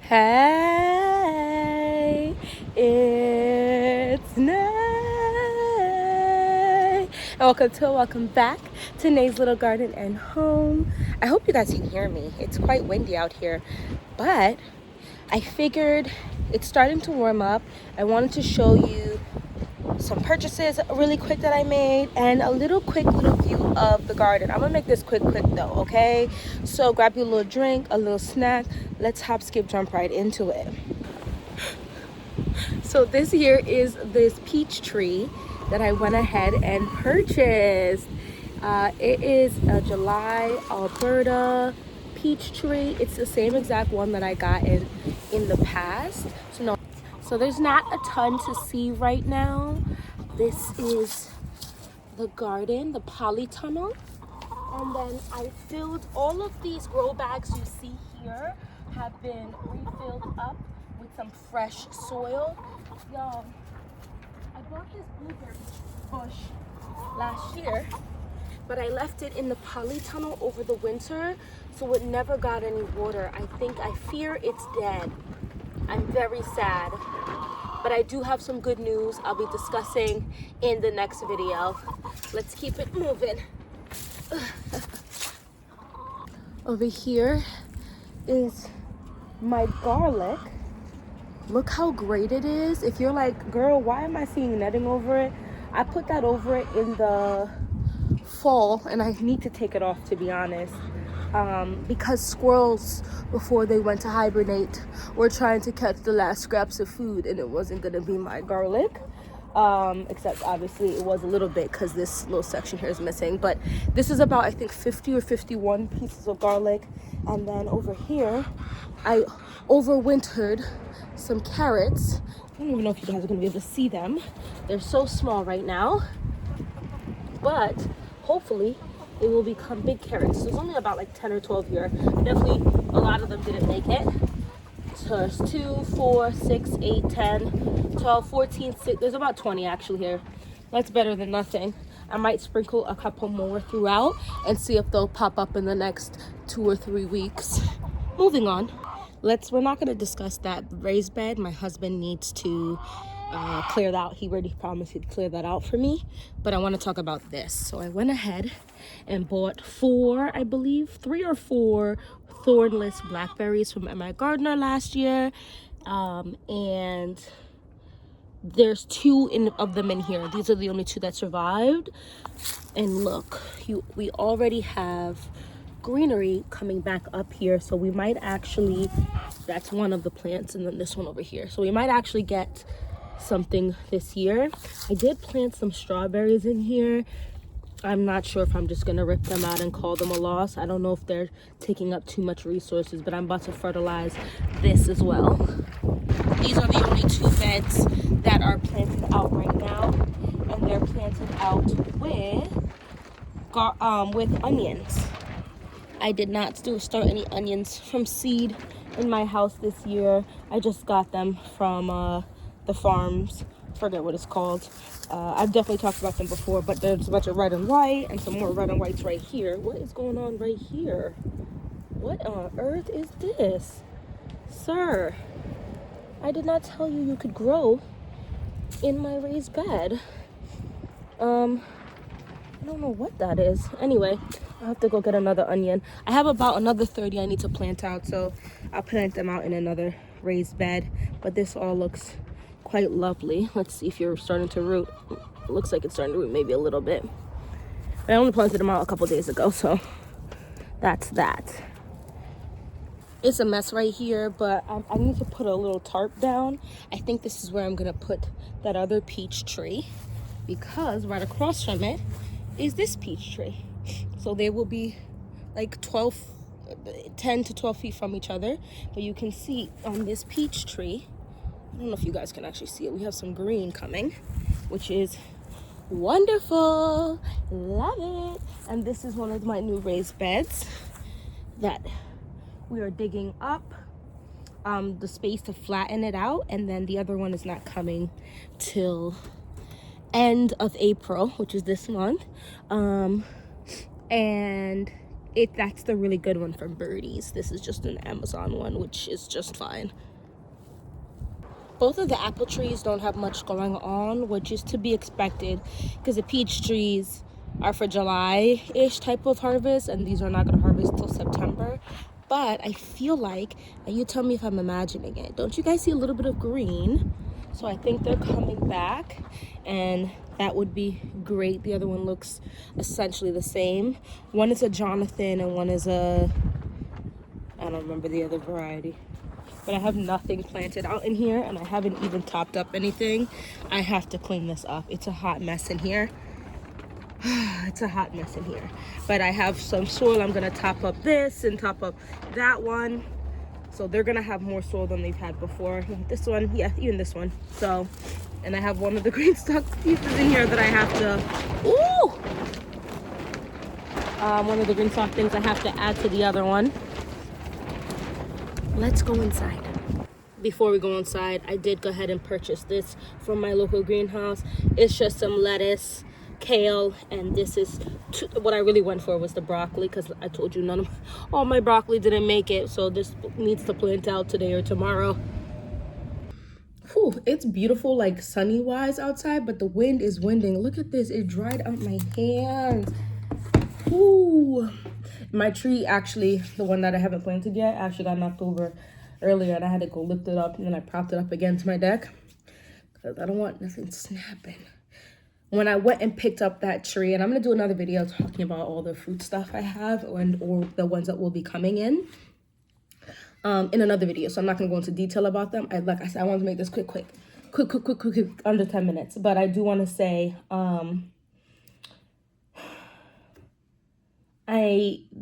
Hey, it's Nay. And welcome back to Nay's Little Garden and Home. I hope you guys can hear me. It's quite windy out here, but I figured it's starting to warm up. I wanted to show you some purchases really quick that I made and a little view of the garden. I'm gonna make this quick though, okay? So grab your little drink, a little snack. Let's hop, skip, jump right into it. So this here is this peach tree that I went ahead and purchased. It is a July Alberta peach tree. It's the same exact one that I got in the past. So there's not a ton to see right now. This is the garden, the polytunnel. And then I filled all of these grow bags you see here have been refilled up with some fresh soil. Y'all, I bought this blueberry bush last year, but I left it in the polytunnel over the winter, so it never got any water. I fear it's dead. I'm very sad, but I do have some good news I'll be discussing in the next video. Let's keep it moving. Over here is my garlic. Look how great it is. If you're like, girl, why am I seeing netting over it? I put that over it in the fall, and I need to take it off, to be honest. Because squirrels, before they went to hibernate, were trying to catch the last scraps of food, and it wasn't gonna be my garlic. Except obviously it was a little bit because this little section here is missing. But this is about, I think, 50 or 51 pieces of garlic. And then over here, I overwintered some carrots. I don't even know if you guys are gonna be able to see them. They're so small right now, but hopefully it will become big carrots. So it's only about like 10 or 12 here. Definitely a lot of them didn't make it. So there's 2, 4, 6, 8, 10, 12, 14, 6. There's about 20 actually here. That's better than nothing. I might sprinkle a couple more throughout and see if they'll pop up in the next 2 or 3 weeks. Moving on. We're not going to discuss that raised bed. My husband needs to clear that out. He already promised he'd clear that out for me, but I want to talk about this. So I went ahead and bought 3 or 4 thornless blackberries from my gardener last year, and there's 2 of them in here. These are the only 2 that survived. And look, we already have greenery coming back up here, so we might actually, that's one of the plants, and then this one over here, so we might actually get something this year. I did plant some strawberries in here. I'm not sure if I'm just gonna rip them out and call them a loss. I don't know if they're taking up too much resources, but I'm about to fertilize this as well. These are the only 2 beds that are planted out right now, and they're planted out with onions. I did not start any onions from seed in my house this year. I just got them from the farms. Forget what it's called. I've definitely talked about them before, but there's a bunch of red and white and some more red and whites right here. What is going on right here? What on earth is this? Sir, I did not tell you could grow in my raised bed. I don't know what that is. Anyway, I'll have to go get another onion. I have about another 30 I need to plant out, so I'll plant them out in another raised bed. But this all looks quite lovely. Let's see if you're starting to root. It looks like it's starting to root maybe a little bit. I only planted them out a couple days ago, so that's that. It's a mess right here, but I need to put a little tarp down. I think this is where I'm gonna put that other peach tree, because right across from it is this peach tree. So they will be like 10 to 12 feet from each other. But you can see on this peach tree, I don't know if you guys can actually see it, we have some green coming, which is wonderful. Love it. And this is one of my new raised beds that we are digging up the space to flatten it out, and then the other one is not coming till end of April, which is this month. And That's the really good one from Birdies. This is just an Amazon one, which is just fine. Both of the apple trees don't have much going on, which is to be expected because the peach trees are for July-ish type of harvest, and these are not going to harvest till September. But I feel like, and you tell me if I'm imagining it, don't you guys see a little bit of green? So I think they're coming back, and that would be great. The other one looks essentially the same. One is a Jonathan and one is a, I don't remember the other variety. But I have nothing planted out in here, and I haven't even topped up anything. I have to clean this up. It's a hot mess in here. It's a hot mess in here. But I have some soil. I'm gonna top up this and top up that one. So they're gonna have more soil than they've had before. This one, yeah, even this one. So, and I have one of the green stalk pieces in here that I have to, ooh! One of the green stalk things I have to add to the other one. Let's go inside. Before we go inside, I did go ahead and purchase this from my local greenhouse. It's just some lettuce, kale, and this is what I really went for was the broccoli, because I told you all my broccoli didn't make it, so this needs to plant out today or tomorrow. Whew, it's beautiful, like sunny wise outside, but the wind is winding. Look at this, it dried out my hands. Ooh. My tree, actually, the one that I haven't planted yet, actually got knocked over earlier, and I had to go lift it up, and then I propped it up against my deck because I don't want nothing snapping. When I went and picked up that tree, and I'm going to do another video talking about all the fruit stuff I have or the ones that will be coming in another video, so I'm not going to go into detail about them. Like I said, I want to make this quick, under 10 minutes, but I do want to say,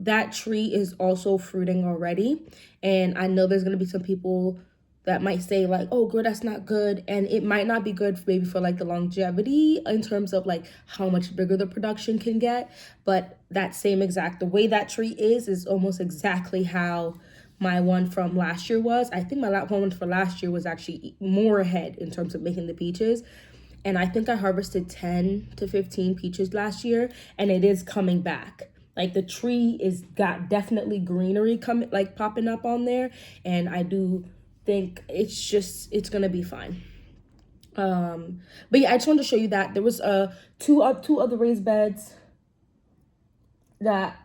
that tree is also fruiting already, and I know there's gonna be some people that might say like, oh girl, that's not good, and it might not be good maybe for like the longevity in terms of like how much bigger the production can get, but the way that tree is almost exactly how my one from last year was. I think my one for last year was actually more ahead in terms of making the peaches. And I think I harvested 10 to 15 peaches last year, and it is coming back. Like the tree is got definitely greenery popping up on there, and I do think it's gonna be fine. But yeah, I just wanted to show you that there was two other raised beds that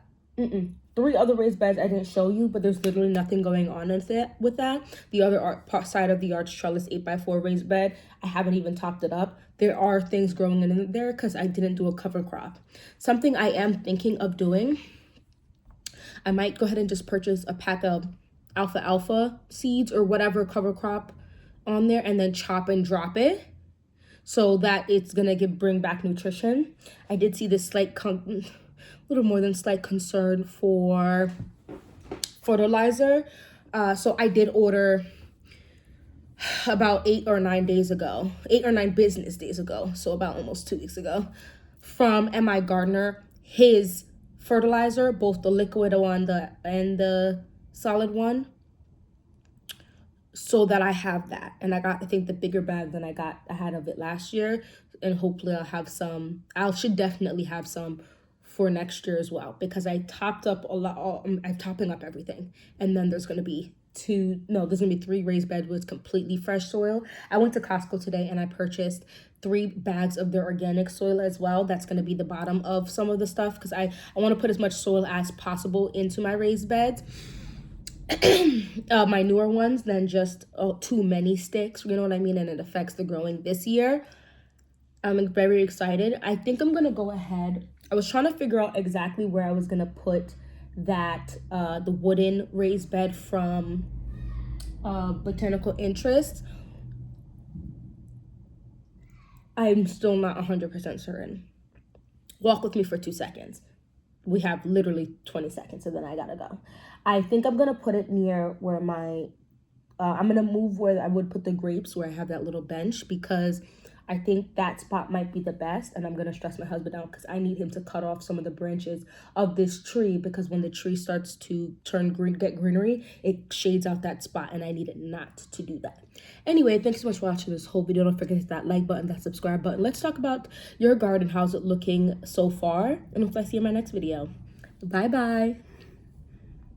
three other raised beds I didn't show you, but there's literally nothing going on with that. The other side of the arch trellis 8x4 raised bed, I haven't even topped it up. There are things growing in there because I didn't do a cover crop. Something I am thinking of doing, I might go ahead and just purchase a pack of alfalfa seeds or whatever cover crop on there, and then chop and drop it so that it's gonna bring back nutrition. I did see this little more than slight concern for fertilizer. So I did order about 8 or 9 business days ago, so about almost 2 weeks ago, from M.I. Gardner, his fertilizer, both the liquid one and the solid one, so that I have that. And I got, I think, the bigger bag than I had of it last year, and hopefully I'll have some. I should definitely have some for next year as well, because I topped up a lot. I'm topping up everything, and then there's gonna be 3 raised beds with completely fresh soil. I went to Costco today and I purchased 3 bags of their organic soil as well. That's gonna be the bottom of some of the stuff, because I want to put as much soil as possible into my raised beds. My newer ones than just too many sticks, you know what I mean, and it affects the growing this year. I'm very excited. I think I'm gonna go ahead. I was trying to figure out exactly where I was gonna put that the wooden raised bed from Botanical Interest. I'm still not 100% certain. Walk with me for 2 seconds. We have literally 20 seconds, and then I gotta go. I think I'm gonna put it near where I'm gonna move where I would put the grapes, where I have that little bench, because I think that spot might be the best, and I'm gonna stress my husband out because I need him to cut off some of the branches of this tree, because when the tree starts to turn green, get greenery, it shades out that spot, and I need it not to do that. Anyway, thanks so much for watching this whole video. Don't forget to hit that like button, that subscribe button. Let's talk about your garden. How's it looking so far? And hope I see you in my next video. Bye bye.